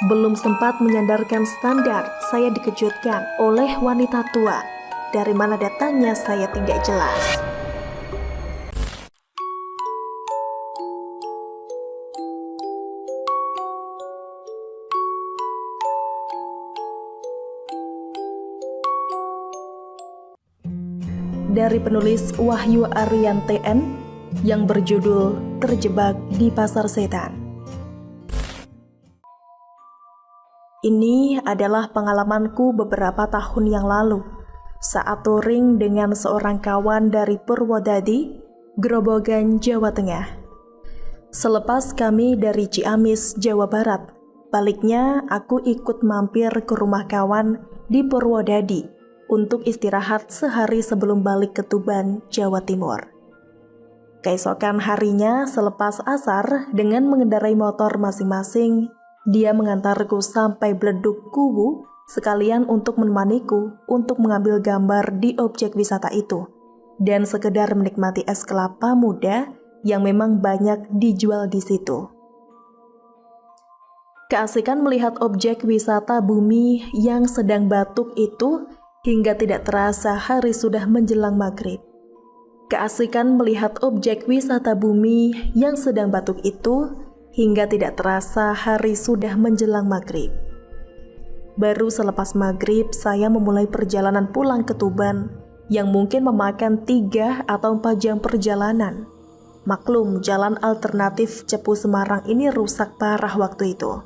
Belum sempat menyandarkan standar, saya dikejutkan oleh wanita tua. Dari mana datangnya saya tidak jelas. Dari penulis Wahyu Aryan TN yang berjudul Terjebak di Pasar Setan. Ini adalah pengalamanku beberapa tahun yang lalu saat touring dengan seorang kawan dari Purwodadi, Grobogan, Jawa Tengah. Selepas kami dari Ciamis, Jawa Barat, baliknya aku ikut mampir ke rumah kawan di Purwodadi untuk istirahat sehari sebelum balik ke Tuban, Jawa Timur. Keesokan harinya selepas asar dengan mengendarai motor masing-masing, dia mengantarku sampai Bledug Kuwu sekalian untuk menemaniku untuk mengambil gambar di objek wisata itu dan sekedar menikmati es kelapa muda yang memang banyak dijual di situ. Keasikan melihat objek wisata bumi yang sedang batuk itu hingga tidak terasa hari sudah menjelang maghrib. Keasikan melihat objek wisata bumi yang sedang batuk itu hingga tidak terasa hari sudah menjelang maghrib. Baru selepas maghrib saya memulai perjalanan pulang ke Tuban yang mungkin memakan 3 atau 4 jam perjalanan. Maklum, jalan alternatif Cepu Semarang ini rusak parah waktu itu.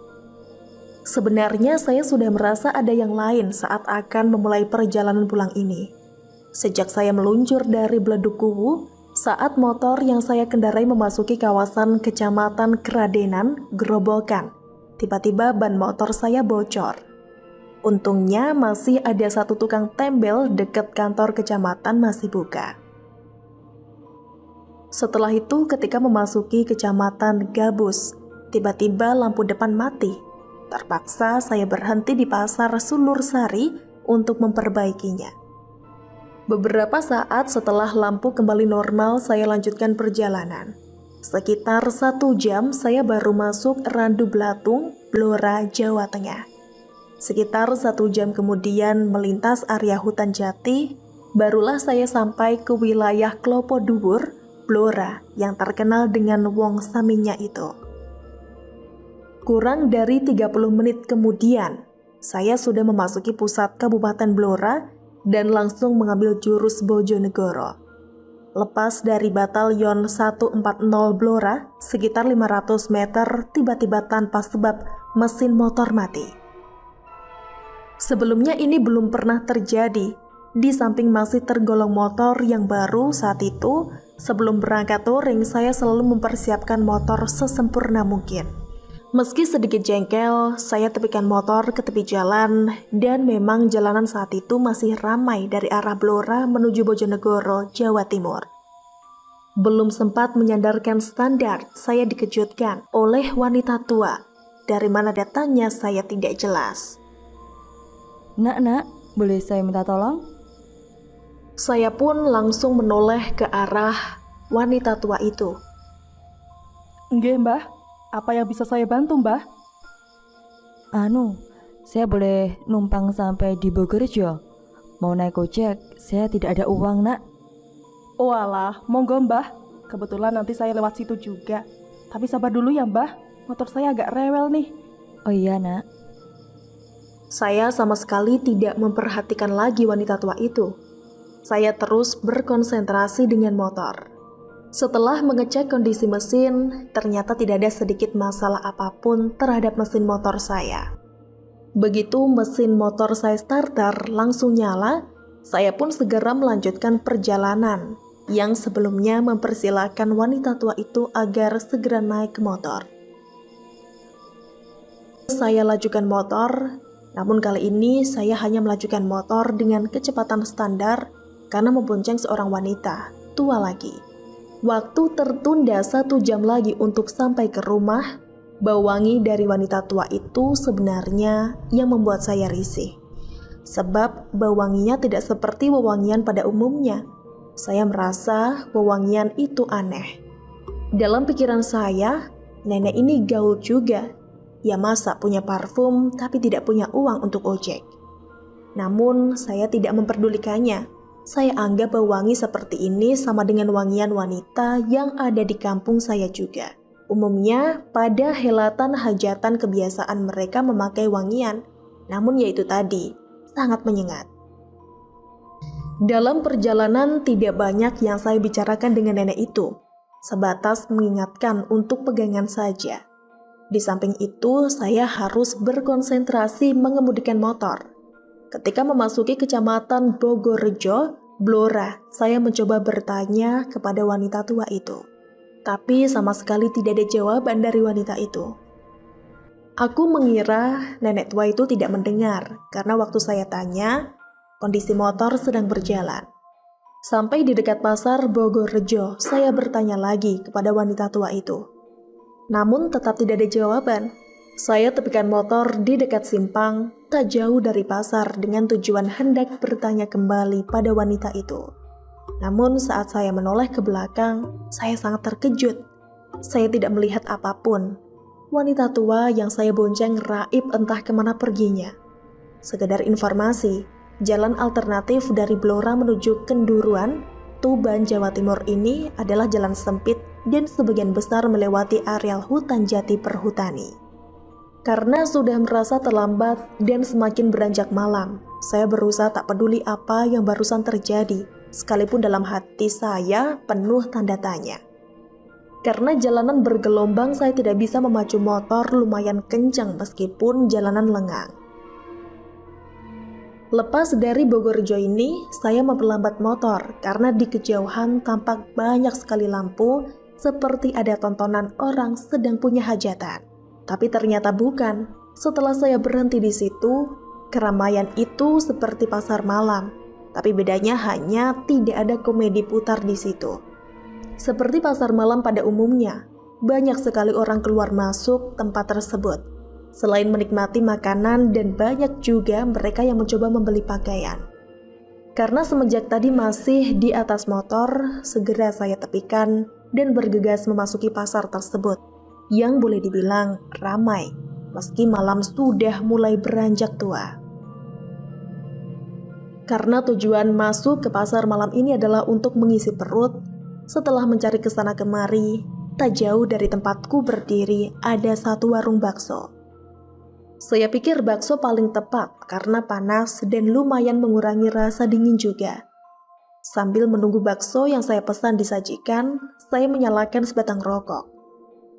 Sebenarnya saya sudah merasa ada yang lain saat akan memulai perjalanan pulang ini. Sejak saya meluncur dari Bledug Kuwu, saat motor yang saya kendarai memasuki kawasan Kecamatan Kradenan, Grobogan, tiba-tiba ban motor saya bocor. Untungnya masih ada satu tukang tembel dekat kantor kecamatan masih buka. Setelah itu ketika memasuki Kecamatan Gabus, tiba-tiba lampu depan mati. Terpaksa saya berhenti di pasar Sulur Sari untuk memperbaikinya. Beberapa saat setelah lampu kembali normal, saya lanjutkan perjalanan. Sekitar 1 jam saya baru masuk Randu Blatung, Blora, Jawa Tengah. Sekitar 1 jam kemudian melintas area hutan jati, barulah saya sampai ke wilayah Klopo Dhuwur, Blora yang terkenal dengan wong saminya itu. Kurang dari 30 menit kemudian, saya sudah memasuki pusat Kabupaten Blora dan langsung mengambil jurus Bojonegoro. Lepas dari Batalion 140 Blora, sekitar 500 meter tiba-tiba tanpa sebab mesin motor mati. Sebelumnya ini belum pernah terjadi, di samping masih tergolong motor yang baru saat itu. Sebelum berangkat touring, saya selalu mempersiapkan motor sesempurna mungkin. Meski sedikit jengkel, saya tepikan motor ke tepi jalan dan memang jalanan saat itu masih ramai dari arah Blora menuju Bojonegoro, Jawa Timur. Belum sempat menyandarkan standar, saya dikejutkan oleh wanita tua. Dari mana datangnya saya tidak jelas. Nak, boleh saya minta tolong? Saya pun langsung menoleh ke arah wanita tua itu. Nggih, Mbah. Apa yang bisa saya bantu, Mbah? Saya boleh numpang sampai di Bogorjo. Mau naik ojek, saya tidak ada uang, Nak. Oh alah, monggo, Mbah. Kebetulan nanti saya lewat situ juga. Tapi sabar dulu ya, Mbah. Motor saya agak rewel nih. Oh iya, Nak. Saya sama sekali tidak memperhatikan lagi wanita tua itu. Saya terus berkonsentrasi dengan motor. Setelah mengecek kondisi mesin, ternyata tidak ada sedikit masalah apapun terhadap mesin motor saya. Begitu mesin motor saya starter langsung nyala, saya pun segera melanjutkan perjalanan yang sebelumnya mempersilahkan wanita tua itu agar segera naik ke motor. Saya lajukan motor, namun kali ini saya hanya melajukan motor dengan kecepatan standar karena membonceng seorang wanita tua lagi. Waktu tertunda 1 jam lagi untuk sampai ke rumah. Bau wangi dari wanita tua itu sebenarnya yang membuat saya risih. Sebab bau wanginya tidak seperti wewangian pada umumnya. Saya merasa wewangian itu aneh. Dalam pikiran saya, nenek ini gaul juga. Ya masa punya parfum tapi tidak punya uang untuk ojek. Namun saya tidak memperdulikannya. Saya anggap bahwa wangi seperti ini sama dengan wangian wanita yang ada di kampung saya juga. Umumnya pada helatan hajatan kebiasaan mereka memakai wangian. Namun yaitu tadi, sangat menyengat. Dalam perjalanan tidak banyak yang saya bicarakan dengan nenek itu. Sebatas mengingatkan untuk pegangan saja. Di samping itu, saya harus berkonsentrasi mengemudikan motor. Ketika memasuki kecamatan Bogorrejo, Blora, saya mencoba bertanya kepada wanita tua itu. Tapi sama sekali tidak ada jawaban dari wanita itu. Aku mengira nenek tua itu tidak mendengar, karena waktu saya tanya, kondisi motor sedang berjalan. Sampai di dekat pasar Bogorrejo, saya bertanya lagi kepada wanita tua itu. Namun tetap tidak ada jawaban. Saya tepikan motor di dekat simpang, tak jauh dari pasar dengan tujuan hendak bertanya kembali pada wanita itu. Namun saat saya menoleh ke belakang, saya sangat terkejut. Saya tidak melihat apapun. Wanita tua yang saya bonceng raib entah kemana perginya. Sekedar informasi, jalan alternatif dari Blora menuju Kenduruan, Tuban, Jawa Timur ini adalah jalan sempit dan sebagian besar melewati areal hutan jati perhutani. Karena sudah merasa terlambat dan semakin beranjak malam, saya berusaha tak peduli apa yang barusan terjadi, sekalipun dalam hati saya penuh tanda tanya. Karena jalanan bergelombang, saya tidak bisa memacu motor lumayan kencang meskipun jalanan lengang. Lepas dari Bogorrejo ini, saya memperlambat motor karena di kejauhan tampak banyak sekali lampu seperti ada tontonan orang sedang punya hajatan. Tapi ternyata bukan. Setelah saya berhenti di situ, keramaian itu seperti pasar malam. Tapi bedanya hanya tidak ada komedi putar di situ. Seperti pasar malam pada umumnya, banyak sekali orang keluar masuk tempat tersebut. Selain menikmati makanan dan banyak juga mereka yang mencoba membeli pakaian. Karena semenjak tadi masih di atas motor, segera saya tepikan dan bergegas memasuki pasar tersebut yang boleh dibilang ramai meski malam sudah mulai beranjak tua. Karena tujuan masuk ke pasar malam ini adalah untuk mengisi perut, setelah mencari kesana kemari, tak jauh dari tempatku berdiri ada satu warung bakso. Saya pikir bakso paling tepat karena panas dan lumayan mengurangi rasa dingin juga. Sambil menunggu bakso yang saya pesan disajikan, saya menyalakan sebatang rokok.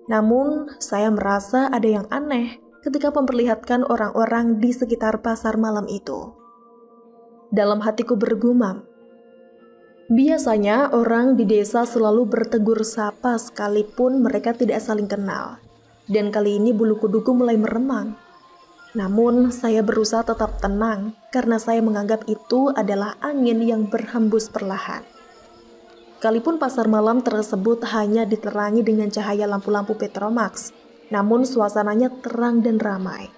Namun, saya merasa ada yang aneh ketika memperlihatkan orang-orang di sekitar pasar malam itu. Dalam hatiku bergumam, biasanya orang di desa selalu bertegur sapa sekalipun mereka tidak saling kenal. Dan kali ini bulu kuduku mulai meremang. Namun saya berusaha tetap tenang karena saya menganggap itu adalah angin yang berhembus perlahan. Sekalipun pasar malam tersebut hanya diterangi dengan cahaya lampu-lampu Petromax, namun suasananya terang dan ramai.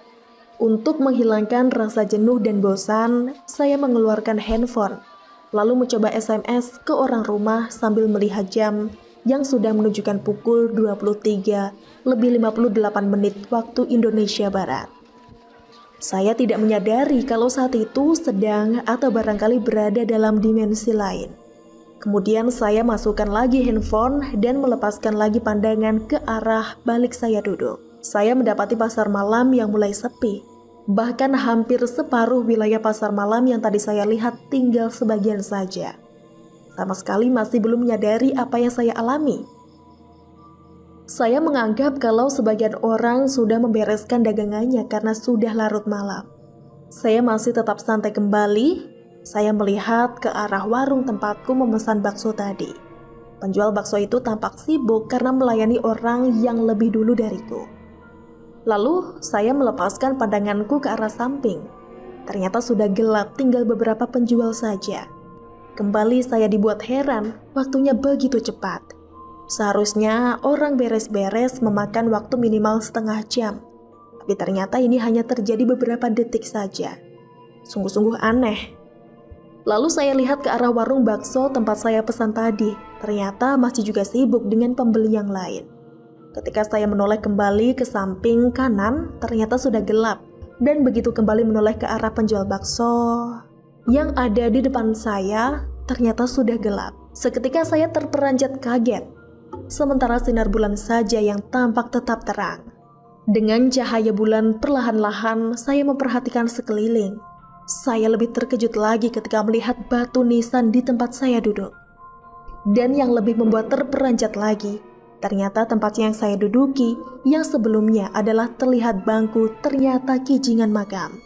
Untuk menghilangkan rasa jenuh dan bosan, saya mengeluarkan handphone, lalu mencoba SMS ke orang rumah sambil melihat jam yang sudah menunjukkan pukul 23:58 waktu Indonesia Barat. Saya tidak menyadari kalau saat itu sedang atau barangkali berada dalam dimensi lain. Kemudian saya masukkan lagi handphone dan melepaskan lagi pandangan ke arah balik saya duduk. Saya mendapati pasar malam yang mulai sepi. Bahkan hampir separuh wilayah pasar malam yang tadi saya lihat tinggal sebagian saja. Sama sekali masih belum menyadari apa yang saya alami. Saya menganggap kalau sebagian orang sudah membereskan dagangannya karena sudah larut malam. Saya masih tetap santai kembali. Saya melihat ke arah warung tempatku memesan bakso tadi. Penjual bakso itu tampak sibuk karena melayani orang yang lebih dulu dariku. Lalu saya melepaskan pandanganku ke arah samping. Ternyata sudah gelap, tinggal beberapa penjual saja. Kembali saya dibuat heran, waktunya begitu cepat. Seharusnya orang beres-beres memakan waktu minimal setengah jam. Tapi ternyata ini hanya terjadi beberapa detik saja. Sungguh-sungguh aneh. Lalu saya lihat ke arah warung bakso tempat saya pesan tadi. Ternyata masih juga sibuk dengan pembeli yang lain. Ketika saya menoleh kembali ke samping kanan, ternyata sudah gelap. Dan begitu kembali menoleh ke arah penjual bakso yang ada di depan saya, ternyata sudah gelap. Seketika saya terperanjat kaget. Sementara sinar bulan saja yang tampak tetap terang. Dengan cahaya bulan perlahan-lahan saya memperhatikan sekeliling. Saya lebih terkejut lagi ketika melihat batu nisan di tempat saya duduk. Dan yang lebih membuat terperanjat lagi, ternyata tempat yang saya duduki yang sebelumnya adalah terlihat bangku, ternyata kijingan makam.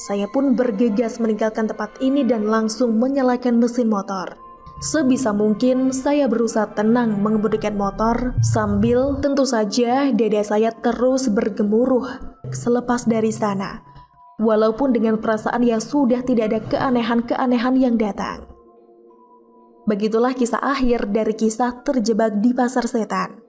Saya pun bergegas meninggalkan tempat ini dan langsung menyalakan mesin motor. Sebisa mungkin saya berusaha tenang mengemudikan motor sambil tentu saja dada saya terus bergemuruh selepas dari sana. Walaupun dengan perasaan yang sudah tidak ada keanehan-keanehan yang datang. Begitulah kisah akhir dari kisah terjebak di pasar setan.